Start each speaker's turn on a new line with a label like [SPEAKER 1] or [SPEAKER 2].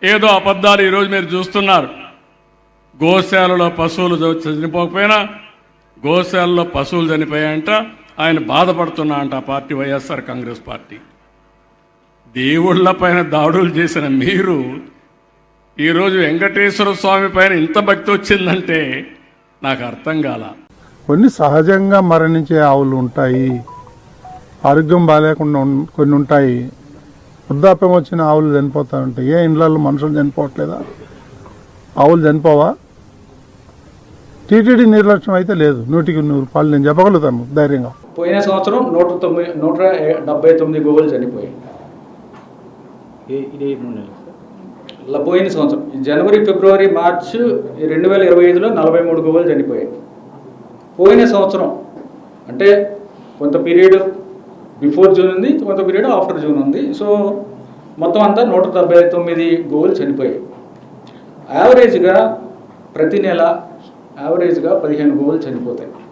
[SPEAKER 1] ఏదో అబద్ధాలు ఈరోజు మీరు చూస్తున్నారు. గోశాలలో పశువులు చనిపోకపోయినా గోశాలలో పశువులు చనిపోయాయంట, ఆయన బాధపడుతున్నా అంట ఆ పార్టీ, వైఎస్ఆర్ కాంగ్రెస్ పార్టీ. దేవుళ్ళ పైన దాడులు చేసిన మీరు ఈరోజు వెంకటేశ్వర స్వామి పైన ఇంత భక్తి వచ్చిందంటే నాకు అర్థం కాల.
[SPEAKER 2] కొన్ని సహజంగా మరణించే ఆవులు ఉంటాయి, ఆరోగ్యం బాగాలేకుండా కొన్ని ఉంటాయి, వృద్ధాప్యం వచ్చిన ఆవులు చనిపోతూ ఉంటాయి. ఏ ఇండ్లలో మనుషులు చనిపోవట్లేదా? ఆవులు చనిపోవా? టీటీడీ నిర్లక్ష్యం అయితే లేదు. 100% నేను చెప్పగలుగుతాను ధైర్యంగా.
[SPEAKER 3] పోయిన సంవత్సరం 179 గోవులు చనిపోయాయి. పోయిన సంవత్సరం జనవరి, ఫిబ్రవరి, మార్చి 2025లో 43 గోవులు చనిపోయాయి. పోయిన సంవత్సరం అంటే కొంత పీరియడ్ బిఫోర్ జూన్ ఉంది, కొంత పీరియడ్ ఆఫ్టర్ జూన్ ఉంది. సో మొత్తం అంతా 179 గోవులు చనిపోయాయి. యావరేజ్గా ప్రతి నెల 15 గోవులు చనిపోతాయి.